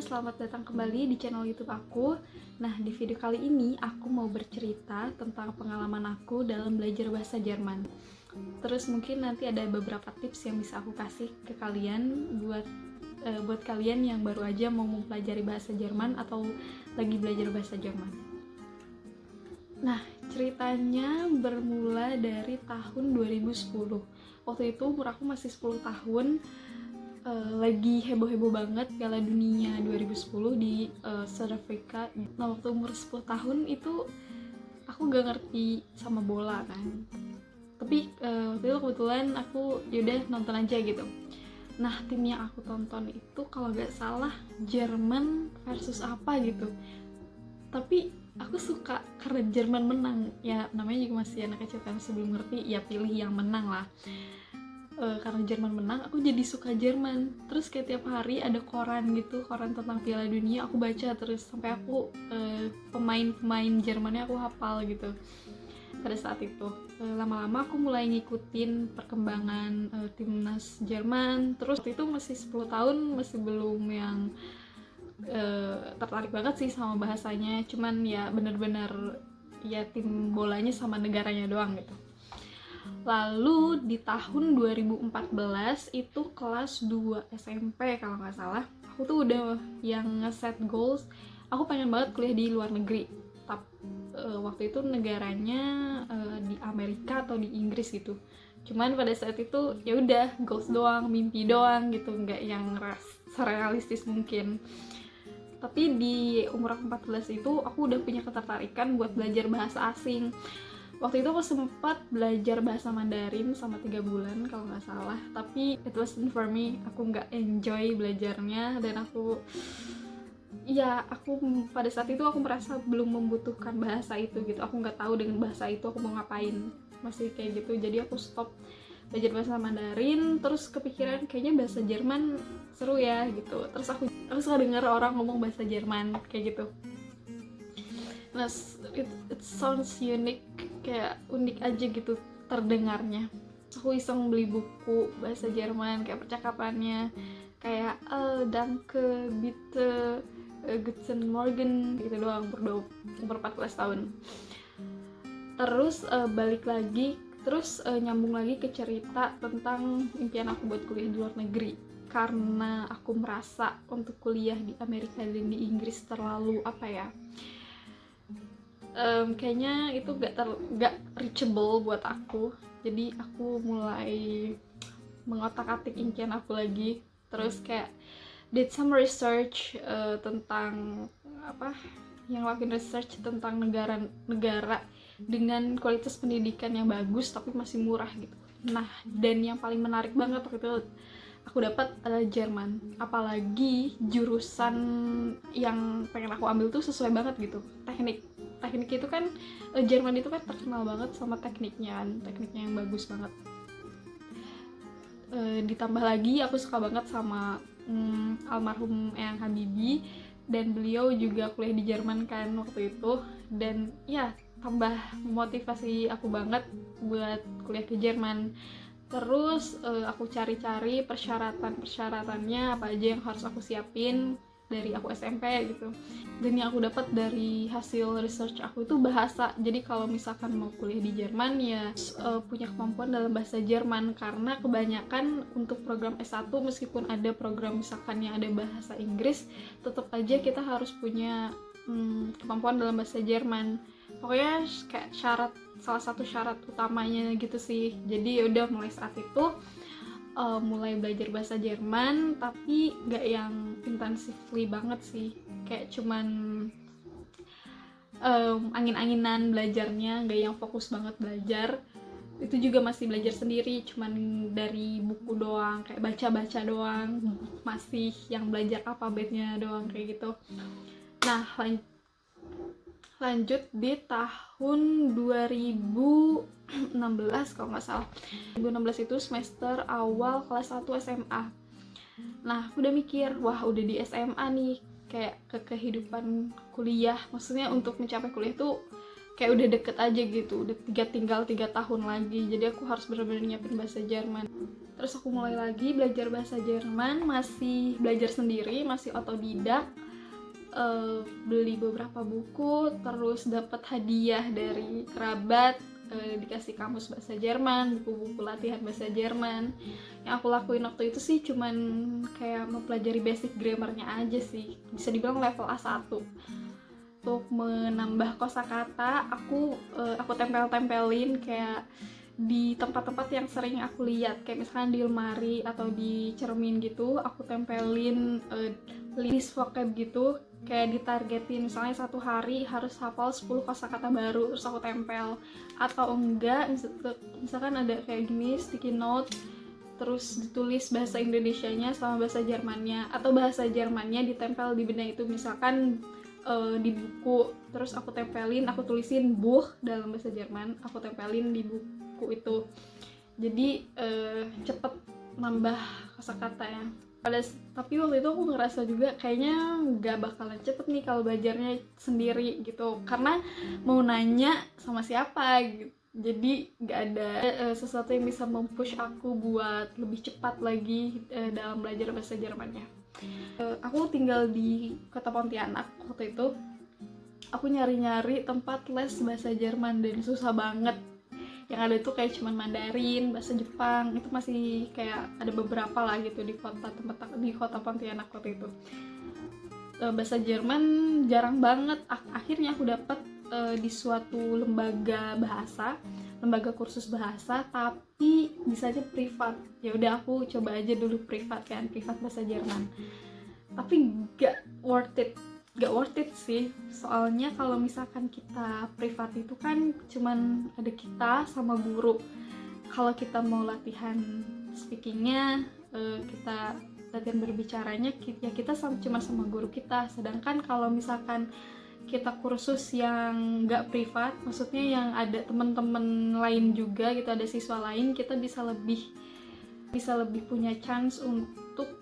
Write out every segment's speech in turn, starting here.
selamat datang kembali di channel YouTube aku. Nah, di video kali ini aku mau bercerita tentang pengalaman aku dalam belajar bahasa Jerman. Terus mungkin nanti ada beberapa tips yang bisa aku kasih ke kalian buat kalian yang baru aja mau mempelajari bahasa Jerman atau lagi belajar bahasa Jerman. Nah, ceritanya bermula dari tahun 2010. Waktu itu umur aku masih 10 tahun. Lagi heboh-heboh banget Piala Dunia 2010 di South Africa. Nah, waktu umur 10 tahun itu aku gak ngerti sama bola kan. Tapi waktu itu kebetulan aku yaudah nonton aja gitu. Nah, tim yang aku tonton itu kalau gak salah Jerman versus apa gitu. Tapi aku suka karena Jerman menang. Ya namanya juga masih anak kecil kan, sebelum ngerti ya pilih yang menang lah. Karena Jerman menang, aku jadi suka Jerman. Terus kayak tiap hari ada koran gitu, koran tentang Piala Dunia, aku baca terus sampai aku pemain-pemain Jermannya aku hafal gitu. Pada saat itu lama-lama aku mulai ngikutin perkembangan timnas Jerman. Terus waktu itu masih 10 tahun, masih belum yang tertarik banget sih sama bahasanya. Cuman ya bener-bener ya tim bolanya sama negaranya doang gitu. Lalu di tahun 2014 itu kelas 2 SMP kalau nggak salah, aku tuh udah yang nge-set goals, aku pengen banget kuliah di luar negeri. Tapi waktu itu negaranya di Amerika atau di Inggris gitu. Cuman pada saat itu ya udah goals doang, mimpi doang gitu, nggak yang serealistis mungkin. Tapi di umur 14 itu aku udah punya ketertarikan buat belajar bahasa asing. Waktu itu aku sempat belajar bahasa Mandarin sama 3 bulan kalau nggak salah, tapi it wasn't for me. Aku nggak enjoy belajarnya dan aku pada saat itu aku merasa belum membutuhkan bahasa itu gitu. Aku nggak tahu dengan bahasa itu aku mau ngapain, masih kayak gitu. Jadi aku stop belajar bahasa Mandarin, terus kepikiran kayaknya bahasa Jerman seru ya gitu. Terus aku suka dengar orang ngomong bahasa Jerman kayak gitu. Nah, it sounds unique, kayak unik aja gitu terdengarnya. Aku iseng beli buku bahasa Jerman, kayak percakapannya kayak danke, bitte, guten morgen gitu doang umur 14 tahun. Terus balik lagi, terus nyambung lagi ke cerita tentang impian aku buat kuliah di luar negeri. Karena aku merasa untuk kuliah di Amerika dan di Inggris terlalu kayaknya itu gak reachable buat aku. Jadi aku mulai mengotak-atik impian aku lagi. Terus kayak did some research tentang lakuin research tentang negara dengan kualitas pendidikan yang bagus tapi masih murah gitu. Nah, dan yang paling menarik banget waktu itu aku dapat adalah Jerman. Apalagi jurusan yang pengen aku ambil tuh sesuai banget gitu. Teknik itu kan Jerman itu kan terkenal banget sama tekniknya yang bagus banget. Ditambah lagi aku suka banget sama almarhum Eyang Habibie, dan beliau juga kuliah di Jerman kan waktu itu, dan ya tambah memotivasi aku banget buat kuliah ke Jerman. Terus aku cari-cari persyaratannya apa aja yang harus aku siapin dari aku SMP gitu. Dan yang aku dapat dari hasil research aku itu bahasa. Jadi kalau misalkan mau kuliah di Jerman ya punya kemampuan dalam bahasa Jerman, karena kebanyakan untuk program S1 meskipun ada program misalkan yang ada bahasa Inggris, tetap aja kita harus punya kemampuan dalam bahasa Jerman. Pokoknya kayak salah satu syarat utamanya gitu sih. Jadi udah mulai saat itu mulai belajar bahasa Jerman, tapi gak yang intensively banget sih, kayak cuman angin-anginan belajarnya, gak yang fokus banget belajar. Itu juga masih belajar sendiri, cuman dari buku doang, kayak baca-baca doang, masih yang belajar alfabetnya doang kayak gitu. Nah, lanjut di tahun 2016 kalau nggak salah. 2016 itu semester awal kelas 1 SMA. Nah, aku udah mikir, wah udah di SMA nih, kayak ke kehidupan kuliah. Maksudnya untuk mencapai kuliah tuh kayak udah deket aja gitu, udah tinggal 3 tahun lagi, jadi aku harus benar-benar nyiapin bahasa Jerman. Terus aku mulai lagi belajar bahasa Jerman, masih belajar sendiri, masih otodidak, beli beberapa buku, terus dapat hadiah dari kerabat, dikasih kamus bahasa Jerman, buku-buku latihan bahasa Jerman. Yang aku lakuin waktu itu sih cuman kayak mempelajari basic grammarnya aja sih, bisa dibilang level A1. Untuk menambah kosakata, aku tempel-tempelin kayak di tempat-tempat yang sering aku lihat, kayak misalkan di lemari atau di cermin gitu, aku tempelin list vocab gitu, kayak ditargetin misalnya 1 hari harus hafal 10 kosakata baru, terus aku tempel. Atau enggak, misalkan ada kayak gini sticky note, terus ditulis bahasa Indonesianya sama bahasa Jermannya, atau bahasa Jermannya ditempel di benda itu, misalkan di buku, terus aku tempelin, aku tulisin Buch dalam bahasa Jerman, aku tempelin di buku itu. Jadi cepet nambah kosakata ya. Tapi waktu itu aku ngerasa juga kayaknya nggak bakalan cepet nih kalau belajarnya sendiri gitu, karena mau nanya sama siapa gitu. Jadi nggak ada sesuatu yang bisa mempush aku buat lebih cepat lagi dalam belajar bahasa Jermannya. Aku tinggal di kota Pontianak waktu itu. Aku nyari-nyari tempat les bahasa Jerman dan susah banget. Yang ada tuh kayak cuman Mandarin, bahasa Jepang, itu masih kayak ada beberapa lah gitu di kota Pontianak waktu itu. Bahasa Jerman jarang banget. Akhirnya aku dapat di suatu lembaga kursus bahasa, tapi bisanya privat. Ya udah aku coba aja dulu privat bahasa Jerman. Tapi gak worth it sih, soalnya kalau misalkan kita privat itu kan cuman ada kita sama guru. Kalau kita mau latihan speakingnya, kita latihan berbicaranya, ya kita cuma sama guru kita. Sedangkan kalau misalkan kita kursus yang nggak privat, maksudnya yang ada teman-teman lain juga gitu, ada siswa lain, kita bisa lebih punya chance untuk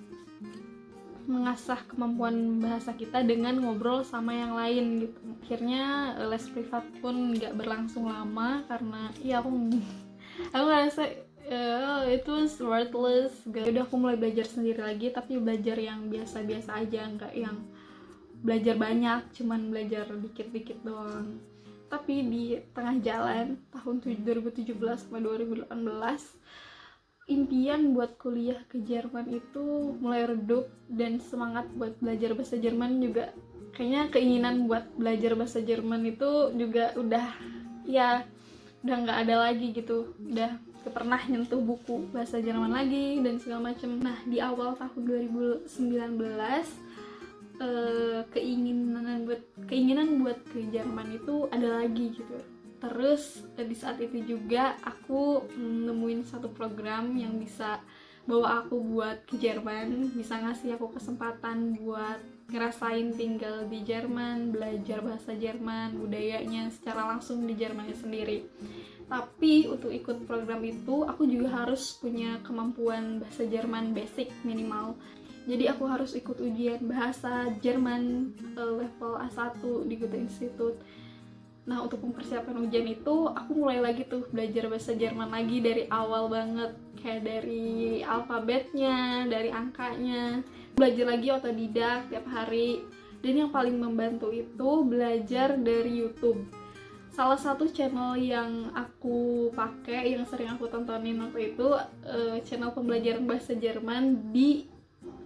mengasah kemampuan bahasa kita dengan ngobrol sama yang lain gitu. Akhirnya les privat pun nggak berlangsung lama karena ya aku ngerasa itu worthless. Udah aku mulai belajar sendiri lagi, tapi belajar yang biasa-biasa aja, nggak yang belajar banyak, cuman belajar dikit-dikit doang. Tapi di tengah jalan tahun 2017 sampai 2018, impian buat kuliah ke Jerman itu mulai redup, dan semangat buat belajar bahasa Jerman juga, kayaknya keinginan buat belajar bahasa Jerman itu juga udah nggak ada lagi gitu, udah gak pernah nyentuh buku bahasa Jerman lagi dan segala macem. Nah, di awal tahun 2019 keinginan buat ke Jerman itu ada lagi gitu. Terus di saat itu juga aku nemuin satu program yang bisa bawa aku buat ke Jerman, bisa ngasih aku kesempatan buat ngerasain tinggal di Jerman, belajar bahasa Jerman, budayanya secara langsung di Jermannya sendiri. Tapi untuk ikut program itu aku juga harus punya kemampuan bahasa Jerman basic minimal. Jadi aku harus ikut ujian bahasa Jerman level A1 di Goethe Institut. Nah, untuk mempersiapkan ujian itu, aku mulai lagi tuh belajar bahasa Jerman lagi dari awal banget. Kayak dari alfabetnya, dari angkanya. Belajar lagi otodidak tiap hari. Dan yang paling membantu itu belajar dari YouTube. Salah satu channel yang aku pakai, yang sering aku tontonin waktu itu, channel pembelajaran bahasa Jerman di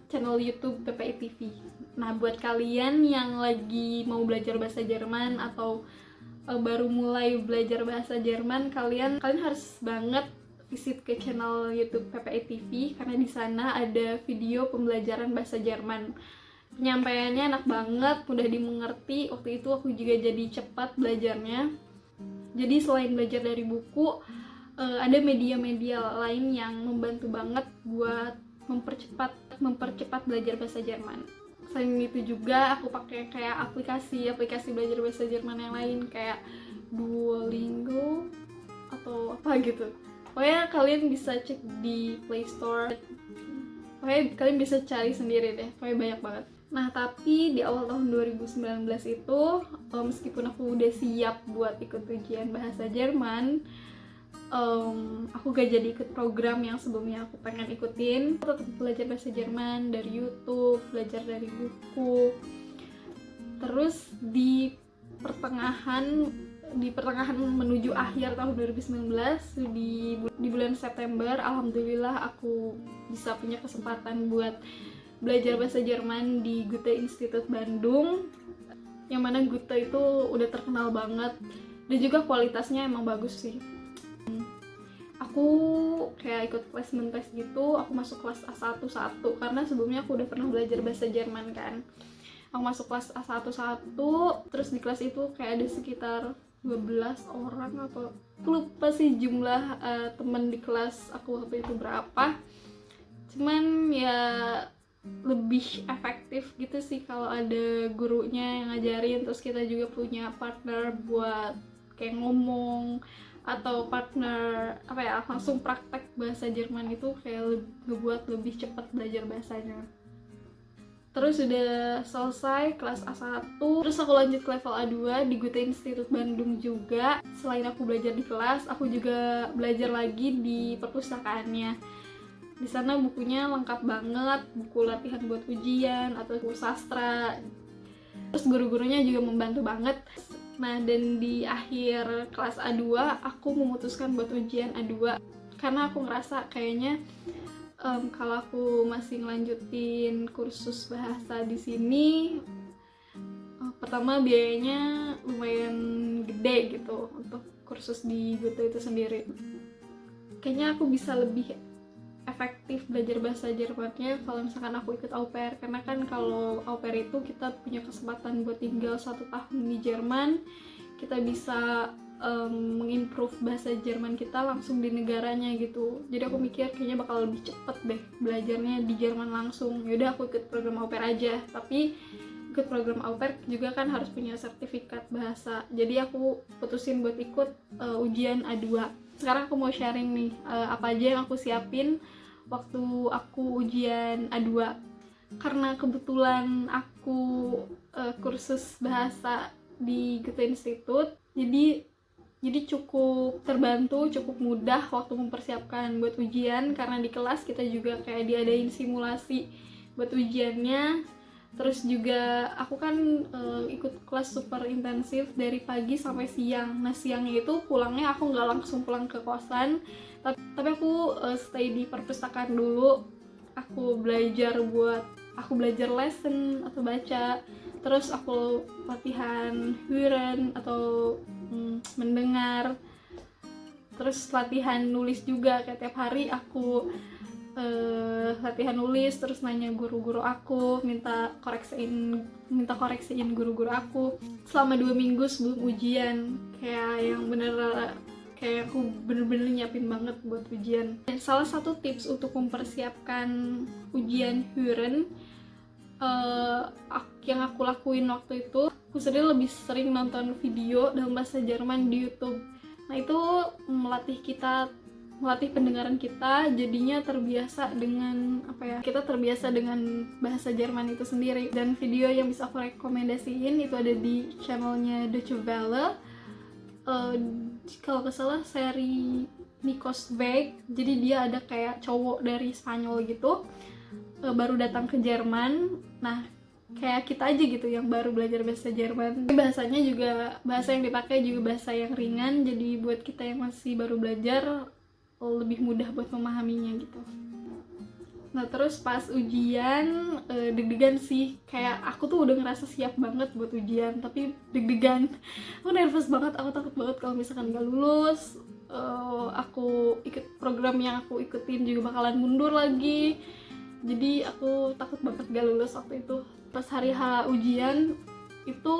channel YouTube PPI TV. Nah, buat kalian yang lagi mau belajar bahasa Jerman atau baru mulai belajar bahasa Jerman, kalian harus banget visit ke channel YouTube PPI TV, karena di sana ada video pembelajaran bahasa Jerman. Penyampaiannya enak banget, mudah dimengerti. Waktu itu aku juga jadi cepat belajarnya. Jadi selain belajar dari buku, ada media-media lain yang membantu banget buat mempercepat belajar bahasa Jerman. Selain itu juga aku pakai kayak aplikasi belajar bahasa Jerman yang lain, kayak Duolingo atau apa gitu. Pokoknya kalian bisa cek di Play Store. Pokoknya kalian bisa cari sendiri deh. Pokoknya banyak banget. Nah, tapi di awal tahun 2019 itu, meskipun aku udah siap buat ikut ujian bahasa Jerman, aku gak jadi ikut program yang sebelumnya aku pengen ikutin. Aku tetap belajar bahasa Jerman dari YouTube, belajar dari buku. Terus di pertengahan menuju akhir tahun 2019, di bulan September, alhamdulillah aku bisa punya kesempatan buat belajar bahasa Jerman di Goethe Institut Bandung, yang mana Goethe itu udah terkenal banget dan juga kualitasnya emang bagus sih. Aku kayak ikut placement test gitu, aku masuk kelas A1 karena sebelumnya aku udah pernah belajar bahasa Jerman kan. Aku masuk kelas A1, terus di kelas itu kayak ada sekitar 12 orang, atau aku lupa sih jumlah teman di kelas aku waktu itu berapa. Cuman ya lebih efektif gitu sih kalau ada gurunya yang ngajarin, terus kita juga punya partner buat kayak ngomong atau partner langsung praktek bahasa Jerman, itu kayak ngebuat lebih cepat belajar bahasanya. Terus udah selesai kelas A1, terus aku lanjut ke level A2 di Goethe Institut Bandung juga. Selain aku belajar di kelas, aku juga belajar lagi di perpustakaannya. Di sana bukunya lengkap banget, buku latihan buat ujian atau buku sastra. Terus guru-gurunya juga membantu banget. Nah, dan di akhir kelas A2 aku memutuskan buat ujian A2 karena aku ngerasa kayaknya kalau aku masih ngelanjutin kursus bahasa di sini, pertama biayanya lumayan gede gitu untuk kursus di Goethe itu sendiri. Kayaknya aku bisa lebih efektif belajar bahasa Jermannya kalau misalkan aku ikut au pair, karena kan kalau au pair itu kita punya kesempatan buat tinggal 1 tahun di Jerman, kita bisa mengimprove bahasa Jerman kita langsung di negaranya gitu. Jadi aku mikir kayaknya bakal lebih cepet deh belajarnya di Jerman langsung. Yaudah aku ikut program au pair aja. Tapi ikut program au pair juga kan harus punya sertifikat bahasa. Jadi aku putusin buat ikut ujian A2. Sekarang aku mau sharing nih apa aja yang aku siapin waktu aku ujian A2. Karena kebetulan aku kursus bahasa di Goethe Institut, jadi cukup terbantu, cukup mudah waktu mempersiapkan buat ujian, karena di kelas kita juga kayak diadain simulasi buat ujiannya. Terus juga aku kan ikut kelas super intensif dari pagi sampai siang. Nah, siangnya itu pulangnya aku nggak langsung pulang ke kosan, tapi aku stay di perpustakaan dulu. Aku belajar lesson atau baca, terus aku latihan hören atau mendengar, terus latihan nulis juga. Kayak tiap hari aku latihan nulis, terus nanya guru-guru aku, minta koreksiin guru-guru aku selama 2 minggu sebelum ujian. Kayak aku bener-bener nyiapin banget buat ujian. Dan salah satu tips untuk mempersiapkan ujian hören yang aku lakuin waktu itu, aku sendiri lebih sering nonton video dalam bahasa Jerman di YouTube. Nah, itu melatih pendengaran kita, jadinya kita terbiasa dengan bahasa Jerman itu sendiri. Dan video yang bisa aku rekomendasiin itu ada di channelnya Deutsche Welle, kalau nggak salah seri Nikos Weg. Jadi dia ada kayak cowok dari Spanyol gitu, baru datang ke Jerman. Nah, kayak kita aja gitu yang baru belajar bahasa Jerman. Bahasanya juga, bahasa yang dipakai juga bahasa yang ringan, jadi buat kita yang masih baru belajar lebih mudah buat memahaminya gitu. Nah, terus pas ujian deg-degan sih. Kayak aku tuh udah ngerasa siap banget buat ujian, tapi deg-degan. Aku nervous banget, aku takut banget kalau misalkan gak lulus. Aku ikut program yang aku ikutin juga bakalan mundur lagi. Jadi aku takut banget gak lulus waktu itu. Pas hari H ujian itu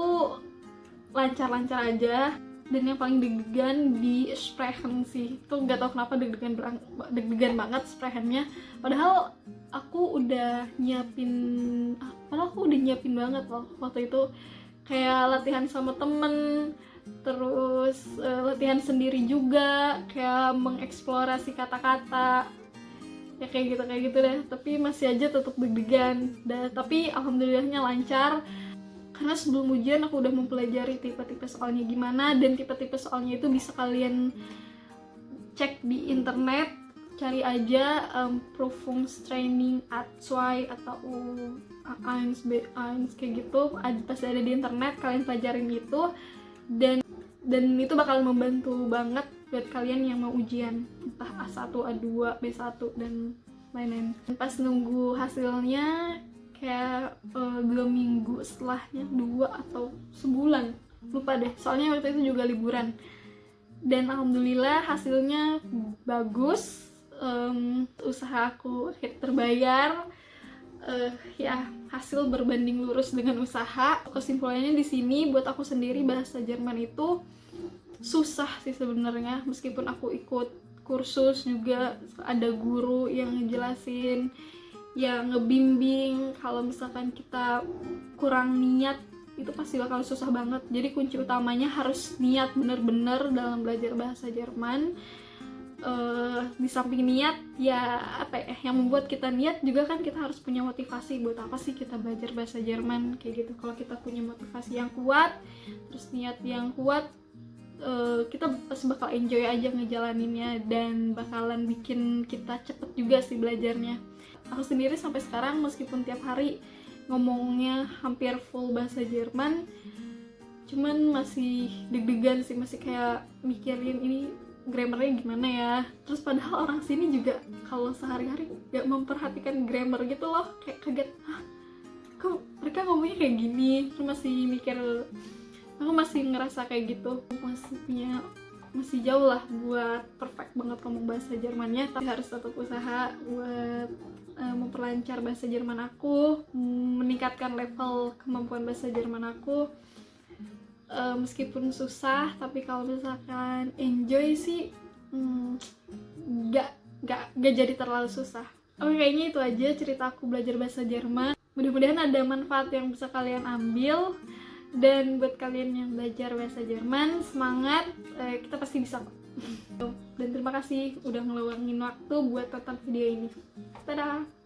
lancar-lancar aja. Dan yang paling deg-degan di sprechen sih. Itu nggak tahu kenapa deg-degan banget sprehennya. Padahal aku udah nyiapin banget loh waktu itu. Kayak latihan sama temen, terus latihan sendiri juga, kayak mengeksplorasi kata-kata. ya kayak gitu deh. Tapi masih aja tetap deg-degan. Tapi alhamdulillahnya lancar, karena sebelum ujian aku udah mempelajari tipe-tipe soalnya gimana, dan tipe-tipe soalnya itu bisa kalian cek di internet, cari aja Prüfungstraining A2 atau A1, B1 kayak gitu, pasti ada di internet, kalian pelajarin itu, dan itu bakal membantu banget buat kalian yang mau ujian entah A1, A2, B1 dan lain-lain. Pas nunggu hasilnya kayak 2 minggu setelahnya, 2 atau sebulan, lupa deh, soalnya waktu itu juga liburan. Dan alhamdulillah hasilnya bagus, usaha aku terbayar, ya hasil berbanding lurus dengan usaha. Kesimpulannya di sini buat aku sendiri, bahasa Jerman itu susah sih sebenarnya, meskipun aku ikut kursus juga, ada guru yang ngejelasin, yang ngebimbing. Kalau misalkan kita kurang niat itu pasti bakal susah banget. Jadi kunci utamanya harus niat bener-bener dalam belajar bahasa Jerman. Di samping niat, ya apa ya, yang membuat kita niat juga kan kita harus punya motivasi. Buat apa sih kita belajar bahasa Jerman kayak gitu? Kalau kita punya motivasi yang kuat, terus niat yang kuat, kita pasti bakal enjoy aja ngejalaninnya, dan bakalan bikin kita cepet juga sih belajarnya. Aku sendiri sampai sekarang meskipun tiap hari ngomongnya hampir full bahasa Jerman, cuman masih deg-degan sih, masih kayak mikirin ini grammarnya gimana ya. Terus padahal orang sini juga kalau sehari-hari gak memperhatikan grammar gitu loh, kayak kaget, hah kok mereka ngomongnya kayak gini. Terus masih mikir, aku masih ngerasa kayak gitu, masih jauh lah buat perfect banget ngomong bahasa Jermannya. Tapi harus tetap usaha buat memperlancar bahasa Jerman aku, meningkatkan level kemampuan bahasa Jerman aku. Meskipun susah, tapi kalau misalkan enjoy sih gak jadi terlalu susah. Oke, kayaknya itu aja cerita aku belajar bahasa Jerman. Mudah-mudahan ada manfaat yang bisa kalian ambil. Dan buat kalian yang belajar bahasa Jerman, semangat, kita pasti bisa kok. Dan terima kasih udah ngeluangin waktu buat tonton video ini. Dadah!